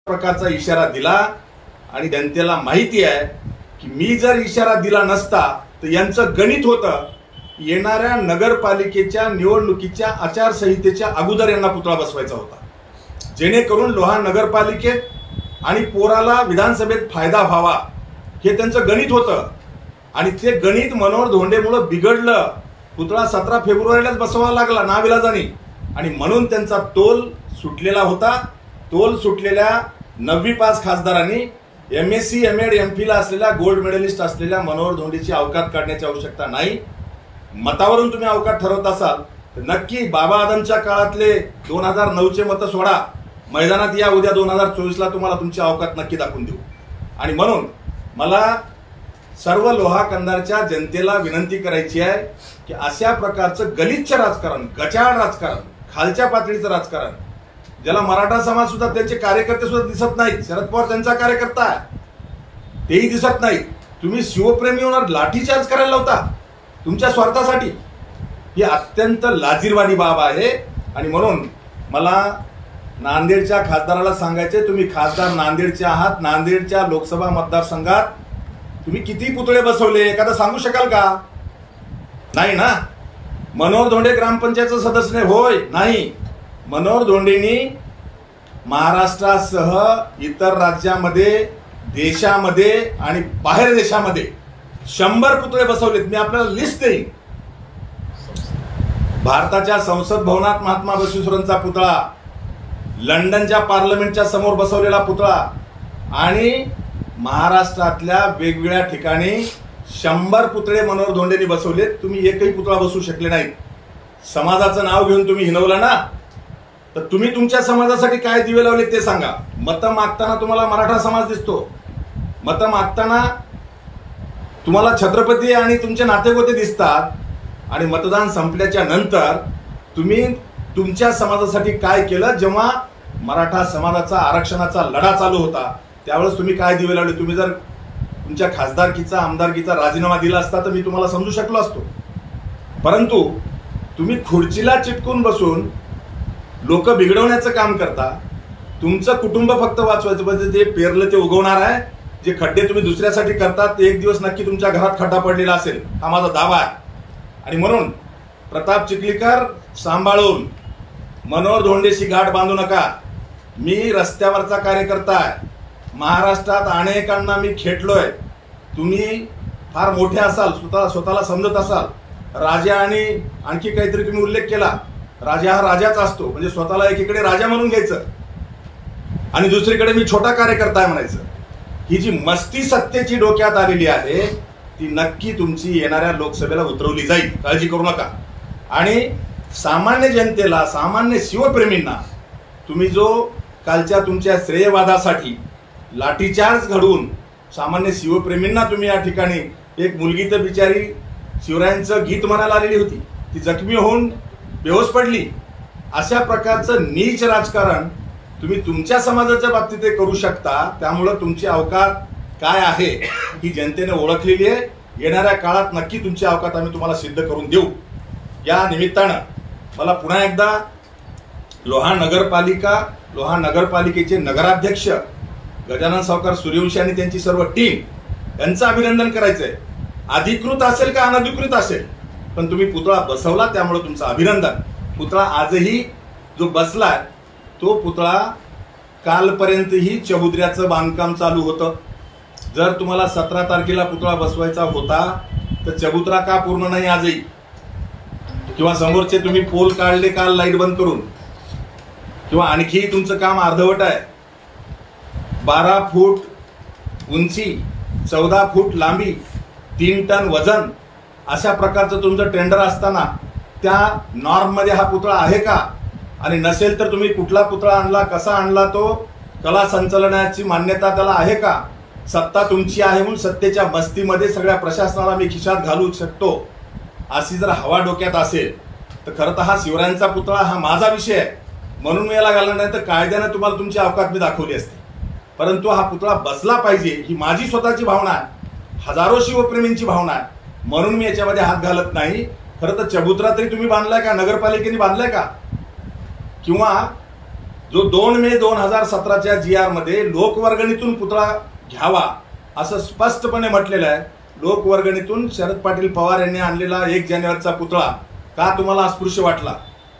प्रकारचा इशारा दिला आणि जनतेला माहिती आहे की मी जर इशारा दिला नसता तर यांचं गणित होतं येणाऱ्या नगरपालिकेच्या निवडणुकीच्या आचारसंहितेच्या अगोदर यांना पुतळा बसवायचा होता, जेणेकरून लोहा नगरपालिकेत आणि पोराला विधानसभेत फायदा व्हावा हे त्यांचं गणित होतं. आणि ते गणित मनोहर धोंडेमुळे बिघडलं. पुतळा 17 फेब्रुवारीलाच बसवावा लागला नाविलाजाने आणि म्हणून त्यांचा तोल सुटलेला होता. तोल सुटलेल्या 9वी पास खासदारांनी MSc MAd MPhil असलेल्या गोल्ड मेडलिस्ट असलेल्या मनोहर धोंडेची अवकात काढण्याची आवश्यकता नाही. मतावरून तुम्ही अवकात ठरवत असाल तर नक्की बाबा आदमच्या काळातले 2009चे मत सोडा, मैदानात या उद्या 2024ला तुम्हाला तुमची अवकात नक्की दाखवून देऊ. आणि म्हणून मला सर्व लोहा कंधारच्या जनतेला विनंती करायची आहे की अशा प्रकारचं गलिच्छ राजकारण, गचाळ राजकारण, खालच्या पातळीचं राजकारण, ज्याला मराठा समाज सुद्धा त्यांचे कार्यकर्ते सुद्धा दिसत नाहीत, शरद पवार त्यांचा कार्यकर्ता आहे तेही दिसत नाही, तुम्ही शिवप्रेमी होणार लाठीचार्ज करायला लावता तुमच्या स्वार्थासाठी, ही अत्यंत लाजिरवाणी बाब आहे. आणि म्हणून मला नांदेडच्या खासदाराला सांगायचे, तुम्ही खासदार नांदेडचे आहात, नांदेडच्या लोकसभा मतदारसंघात तुम्ही किती पुतळे बसवले एखादा सांगू शकाल का? नाही ना. मनोहर धोंडे ग्रामपंचायतचं सदस्य होय नाही. मनोहर धोंडेंनी महाराष्ट्रासह इतर राज्यामध्ये, देशामध्ये आणि बाहेर देशामध्ये 100 पुतळे बसवलेत. मी आपल्याला लिस्ट देईन. भारताच्या संसद भवनात महात्मा बसवेश्वरांचा पुतळा, लंडनच्या पार्लमेंटच्या समोर बसवलेला पुतळा आणि महाराष्ट्रातल्या वेगवेगळ्या ठिकाणी 100 पुतळे मनोहर धोंडेंनी बसवलेत. तुम्ही एकही पुतळा बसवू शकले नाहीत. समाजाचं नाव घेऊन तुम्ही हिनवलं ना, तर तुम्ही तुमच्या समाजासाठी काय दिवे लावले ते सांगा. मतं मागताना तुम्हाला मराठा समाज दिसतो, मतं मागताना तुम्हाला छत्रपती आणि तुमचे नातेगोते दिसतात, आणि मतदान संपल्याच्या नंतर तुम्ही तुमच्या समाजासाठी काय केलं? जेव्हा मराठा समाजाचा आरक्षणाचा लढा चालू होता त्यावेळेस तुम्ही काय दिवे लावले? तुम्ही जर तुमच्या खासदारकीचा, आमदारकीचा राजीनामा दिला असता तर मी तुम्हाला समजू शकलो असतो. परंतु तुम्ही खुर्चीला चिटकून बसून लोक बिघडवण्याचं काम करता. तुमचं कुटुंब फक्त वाचवायचं, म्हणजे जे पेरलं ते उगवणार आहे. जे खड्डे तुम्ही दुसऱ्यासाठी करतात ते एक दिवस नक्की तुमच्या घरात खड्डा पडलेला असेल, हा माझा दावा आहे. आणि म्हणून प्रताप चिखलीकर सांभाळून मनोहर धोंडेशी गाठ बांधू नका. मी रस्त्यावरचा कार्यकर्ता आहे. महाराष्ट्रात अनेकांना मी खेटलोय. तुम्ही फार मोठे असाल, स्वतःला समजत असाल. राजा आणि आणखी काहीतरी तुम्ही उल्लेख केला. राजा हा राजाच असतो, म्हणजे स्वतःला एकीकडे राजा म्हणून घ्यायचं आणि दुसरीकडे मी छोटा कार्यकर्ता आहे म्हणायचं. ही जी मस्ती सत्तेची डोक्यात आलेली आहे ती नक्की तुमची येणाऱ्या लोकसभेला उतरवली जाईल, काळजी करू नका. आणि सामान्य जनतेला, सामान्य शिवप्रेमींना तुम्ही जो कालच्या तुमच्या श्रेयवादासाठी लाठीचार्ज घडवून सामान्य शिवप्रेमींना तुम्ही या ठिकाणी, एक मुलगी तर बिचारी शिवरायांचं गीत म्हणायला आलेली होती, ती जखमी होऊन बेहोश पडली. अशा प्रकारचं नीच राजकारण तुम्ही तुमच्या समाजाच्या बाबतीत करू शकता. त्यामुळं तुमची अवकात काय आहे ही जनतेने ओळखलेली आहे. येणाऱ्या काळात नक्की तुमची अवकात आम्ही तुम्हाला सिद्ध करून देऊ. या निमित्तानं मला पुन्हा एकदा लोहा नगरपालिकेचे नगराध्यक्ष गजानन सावकार सूर्यवंशी आणि त्यांची सर्व टीम यांचं अभिनंदन करायचंय. अधिकृत असेल का अनधिकृत असेल, पण तुम्ही पुतळा बसवला त्यामुळे तुमचं अभिनंदन. पुतळा आजही जो बसलाय तो पुतळा कालपर्यंतही चबुद्र्याचं बांधकाम चालू होतं. जर तुम्हाला 17 तारखेला पुतळा बसवायचा होता तर चबुत्रा का पूर्ण नाही आजही? किंवा समोरचे तुम्ही पोल काढले काल लाईट बंद करून, किंवा आणखी तुमचं काम अर्धवट आहे. 12 फूट उंची, 14 फूट लांबी, 3 टन वजन, अशा प्रकारचं तुमचं टेंडर असताना त्या नॉर्ममध्ये हा पुतळा आहे का? आणि नसेल तर तुम्ही कुठला पुतळा आणला, कसा आणला, तो कला संचलनाची मान्यता त्याला आहे का? सत्ता तुमची आहे म्हणून सत्तेच्या मस्तीमध्ये सगळ्या प्रशासनाला मी खिशात घालू शकतो अशी जर हवा डोक्यात असेल तर खरं तर हा शिवरायांचा पुतळा हा माझा विषय आहे म्हणून मी याला घालणार नाही, तर कायद्यानं तुम्हाला तुमची अवकात मी दाखवली असते. परंतु हा पुतळा बसला पाहिजे ही माझी स्वतःची भावना आहे, हजारो शिवप्रेमींची भावना आहे, म्हणून मी याच्यामध्ये हात घालत नाही. खरं तर चबुत्रा तरी तुम्ही बांधलाय का? नगरपालिकेने बांधलाय का? किंवा जो 2 मे 2017च्या GR मध्ये लोकवर्गणीतून पुतळा घ्यावा असं स्पष्टपणे म्हटलेलं आहे. लोकवर्गणीतून शरद पाटील पवार यांनी आणलेला 1 जानेवारीचा पुतळा का तुम्हाला अस्पृश्य वाटला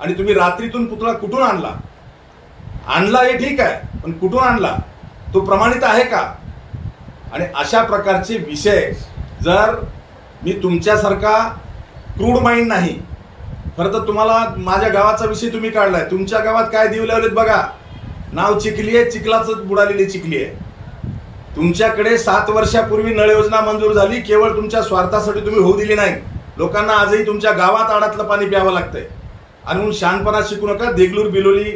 आणि तुम्ही रात्रीतून पुतळा कुठून आणला हे ठीक आहे, पण कुठून आणला तो प्रमाणित आहे का? आणि अशा प्रकारचे विषय जर मी तुमच्यासारखा क्रूड माइंड नाही, खरं तर तुम्हाला माझ्या गावाचा विषय तुम्ही काढलाय. तुमच्या गावात काय देव लावलेत बघा, नाव चिखली आहे, चिखलाच बुडालेली चिखली आहे. तुमच्याकडे 7 वर्षापूर्वी नळ योजना मंजूर झाली, केवळ तुमच्या स्वार्थासाठी तुम्ही होऊ दिली नाही. लोकांना आजही तुमच्या गावात आडातलं पाणी प्यावं लागतंय. आणि म्हणून शहाणपणा शिकू नका. देगलूर, बिलोली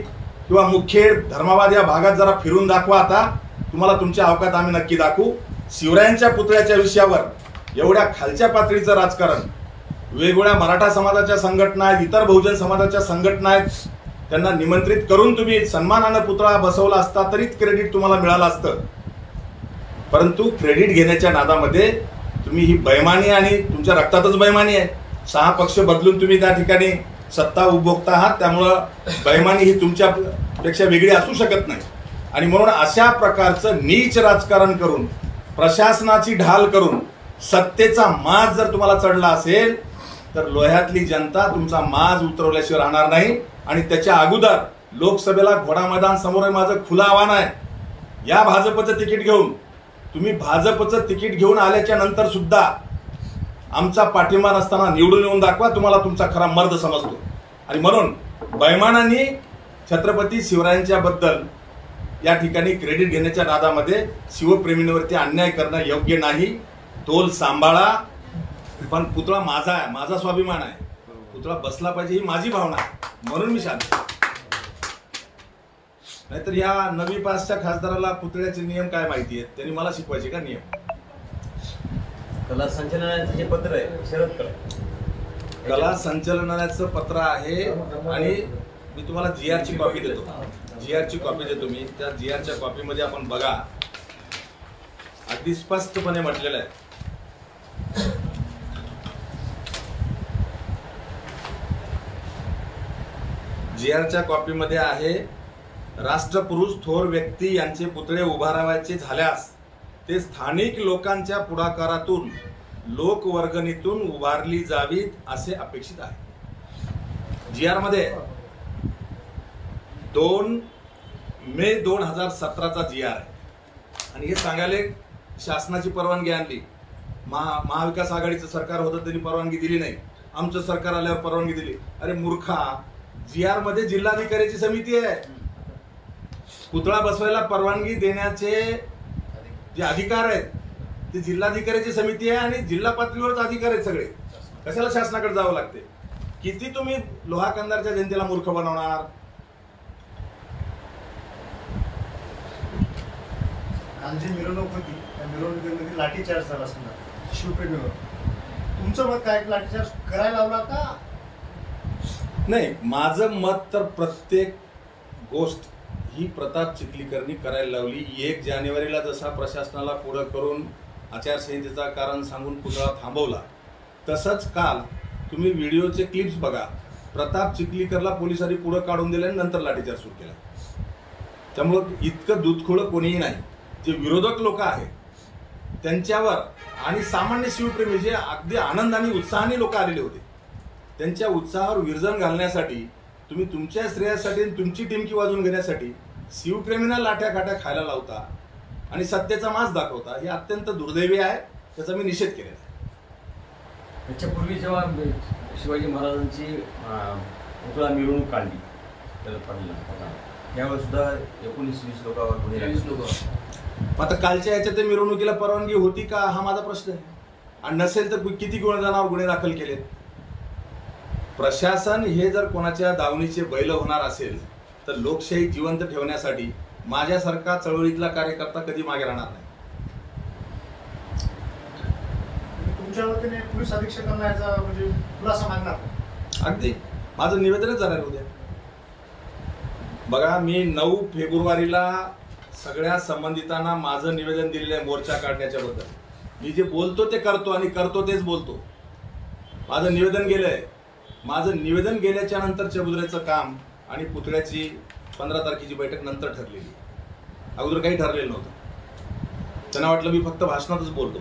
किंवा मुखेड, धर्माबाद या भागात जरा फिरून दाखवा. आता तुम्हाला तुमच्या अवकात आम्ही नक्की दाखवू. शिवरायांच्या पुतळ्याच्या विषयावर एवढ्या खालच्या पातळीचं राजकारण, वेगवेगळ्या मराठा समाजाच्या संघटना आहेत, इतर बहुजन समाजाच्या संघटना आहेत, त्यांना निमंत्रित करून तुम्ही सन्मानानं पुतळा बसवला असता तरीच क्रेडिट तुम्हाला मिळालं असतं. परंतु क्रेडिट घेण्याच्या नादामध्ये तुम्ही ही बैमानी, आणि तुमच्या रक्तातच बैमानी आहे. 6 पक्ष बदलून तुम्ही त्या ठिकाणी सत्ता उपभोगता आहात, त्यामुळं बैमानी ही तुमच्यापेक्षा वेगळी असू शकत नाही. आणि म्हणून अशा प्रकारचं नीच राजकारण करून, प्रशासनाची ढाल करून सत्तेचा माज जर तुम्हाला चढला असेल तर लोह्यातली जनता तुमचा माज उतरवल्याशिवाय राहणार नाही. आणि त्याच्या अगोदर लोकसभेला घोडा मैदान समोर आहे, माझं खुलं आव्हान आहे. या भाजपचं तिकीट घेऊन, तुम्ही भाजपचं तिकीट घेऊन आल्याच्या नंतर सुद्धा आमचा पाठिंबा नसताना निवडून येऊन दाखवा, तुम्हाला तुमचा खरा मर्द समजतो. आणि म्हणून बैमानांनी छत्रपती शिवरायांच्या बद्दल या ठिकाणी क्रेडिट घेण्याच्या नादामध्ये शिवप्रेमींवरती अन्याय करणं योग्य नाही. तोल सांभाळा. पण पुतळा माझा आहे, माझा स्वाभिमान आहे. पुतळा बसला पाहिजे ही माझी भावना आहे, म्हणून मी शांत. नाहीतर या नवी पासच्या खासदाराला पुतळ्याचे नियम काय माहिती आहेत, त्यांनी मला शिकवायचे का नियम? कला संचालनालयाचं जे पत्र आहे शरद कला संचालनालयाचं पत्र आहे. आणि मी तुम्हाला GR ची कॉपी देतो. GR ची कॉपी देतो मी. त्या GR च्या कॉपीमध्ये आपण बघा, अगदी स्पष्टपणे म्हटलेलं आहे. GR च्या कॉपीमध्ये आहे, राष्ट्रपुरुष थोर व्यक्ती यांचे पुतळे उभारावायचे झाल्यास ते स्थानिक लोकांच्या पुढाकारातून लोकवर्गणीतून उभारली जावीत असे अपेक्षित आहे. GR मध्ये 2 मे 2017चा GR आहे. आणि हे सांगायला शासनाची परवानगी आणली. महाविकास आघाडीचं सरकार होतं, त्यांनी परवानगी दिली नाही. आमचं सरकार आल्यावर परवानगी दिली. अरे मूर्खा, GR मध्ये जिल्हाधिकाऱ्याची समिती आहे. पुतळा बसवायला परवानगी देण्याचे जे अधिकार आहेत ते जिल्हाधिकाऱ्याची समिती आहे, आणि जिल्हा पातळीवरच अधिकार आहेत सगळे. कशाला शासनाकडे जावं लागते? किती तुम्ही लोहा कंदारच्या जनतेला मूर्ख बनवणार? काल जी मिरवणूक होती त्या मिरवणुकीमध्ये लाठीचार्ज झाला असणार शिवप्रेमीवर. तुमचं मत काय, लाठीचार्ज करायला लावला का? नाही, माझं मत तर प्रत्येक गोष्ट ही प्रताप चिखलीकरनी करायला लावली. 1 जानेवारीला जसा प्रशासनाला पुढं करून आचारसंहितेचा कारण सांगून पुतळा थांबवला, तसंच काल तुम्ही व्हिडिओचे क्लिप्स बघा. प्रताप चिखलीकरला पोलिसांनी पुढं काढून दिले आणि नंतर लाठीचार्ज सुरू केला. त्यामुळं इतकं दूधखोळं कोणीही नाही. जे विरोधक लोक आहेत त्यांच्यावर, आणि सामान्य शिवप्रेमी जे अगदी आनंदाने उत्साहाने लोक आलेले होते, त्यांच्या उत्साहावर विरजण घालण्यासाठी तुम्ही तुमच्या श्रेयासाठी तुमची टिमकी वाजवून घेण्यासाठी शिवप्रेमींना लाठ्या काट्या खायला लावता आणि सत्तेचा माज दाखवता. हे अत्यंत दुर्दैवी आहे. त्याचा मी निषेध केलेला आहे. याच्यापूर्वी जेव्हा शिवाजी महाराजांची पुतळा मिरवणूक काढली शरद पाटील, त्यावेळेस सुद्धा 19-20 लोकांवर गुन्हे लागले. आता कालच्या याच्यात ते मिरवणुकीला परवानगी होती का, हा माझा प्रश्न आहे. आणि नसेल तर किती गुन्हेगारांवर गुन्हे दाखल केलेत? प्रशासन हे जर कोणाच्या दावणीचे बैल होणार असेल तर लोकशाही जिवंत ठेवण्यासाठी माझ्यासारखा चळवळीतला कार्यकर्ता कधी मागे राहणार नाही. तुमच्या वतीने पोलीस अधीक्षकांना याचा म्हणजे खुलासा मागणार? अगदी माझं निवेदनच जाणार उद्या. बघा, मी 9 फेब्रुवारीला सगळ्या संबंधितांना माझं निवेदन दिलेलं आहे मोर्चा काढण्याच्या बद्दल. मी जे बोलतो ते करतो आणि करतो तेच बोलतो. माझं निवेदन गेलंय. माझं निवेदन गेल्याच्या नंतर चबुद्रेचं काम आणि पुतळ्याची 15 तारखेची बैठक नंतर ठरलेली, अगोदर काही ठरलेलं नव्हतं. त्यांना वाटलं मी फक्त भाषणातच बोलतो,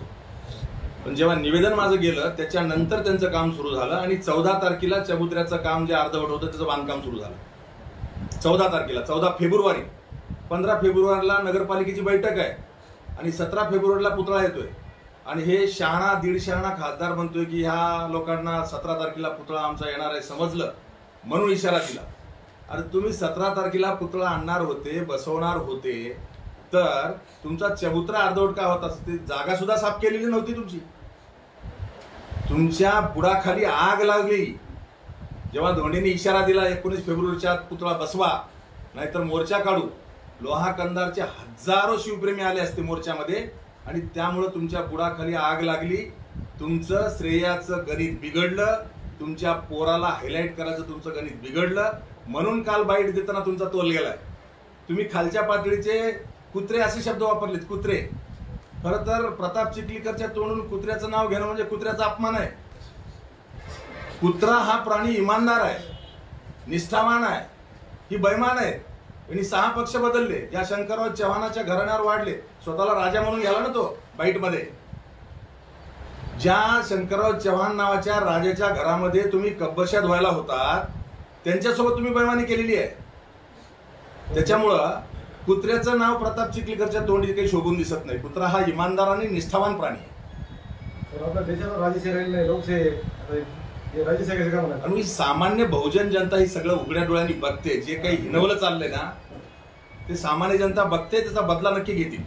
पण जेव्हा निवेदन माझं गेलं त्याच्यानंतर त्यांचं काम सुरू झालं आणि 14 तारखेला चबुतऱ्याचं काम जे अर्धवट होतं त्याचं बांधकाम सुरू झालं. 14 तारखेला, 14 फेब्रुवारी, 15 फेब्रुवारीला नगरपालिकेची बैठक आहे आणि 17 फेब्रुवारीला पुतळा येतोय. आणि हे शहाणा दीड शहाणा खासदार म्हणतोय की ह्या लोकांना 17 तारखेला पुतळा आमचा येणार आहे समजलं म्हणून इशारा दिला. अरे तुम्ही 17 तारखेला पुतळा आणणार होते, बसवणार होते, तर तुमचा चबुतरा अर्धवट का होता? जागा सुद्धा साफ केलेली नव्हती तुमची. तुमच्या बुडाखाली आग लागली जेव्हा धोंडेंनी इशारा दिला 19 फेब्रुवारीच्या आत पुतळा बसवा नाहीतर मोर्चा काढू. लोहा कंधारचे हजारो शिवप्रेमी आले असते मोर्चामध्ये आणि त्यामुळं तुमच्या बुडाखाली आग लागली. तुमचं श्रेयाचं गणित बिघडलं, तुमच्या पोराला हायलाईट करायचं तुमचं गणित बिघडलं, म्हणून काल बाईट देताना तुमचा तोल गेलाय. तुम्ही खालच्या पातळीचे कुत्रे असे शब्द वापरलेत, कुत्रे. खरं तर प्रताप चिखलीकरच्या तोंडून कुत्र्याचं नाव घेणं म्हणजे कुत्र्याचा अपमान आहे. कुत्रा हा प्राणी इमानदार आहे, निष्ठावान आहे, ही बैमान आहे. यांनी 6 पक्ष बदलले, या शंकरराव चव्हाणाच्या घराण्यावर वाढले, स्वतःला राजा म्हणून गेला ना तो बाईटमध्ये. ज्या शंकरराव चव्हाण नावाच्या राजाच्या घरामध्ये तुम्ही कब्बरशाद व्हायला होतात त्यांच्यासोबत तुम्ही बैमानी केलेली आहे. त्याच्यामुळं कुत्र्याचं नाव प्रताप चिखलीकरच्या तोंडी काही शोभून दिसत नाही. कुत्रा हा इमानदार आणि निष्ठावान प्राणी आहे. आपल्या देशाला राजशाही नाही, लोकशाही. राजशाही का म्हणा, आणि सामान्य बहुजन जनता ही सगळं उघड्या डोळ्यांनी बघते. जे काही हिनवलं चाललंय ना ते सामान्य जनता बघते, त्याचा बदला नक्की घेतील.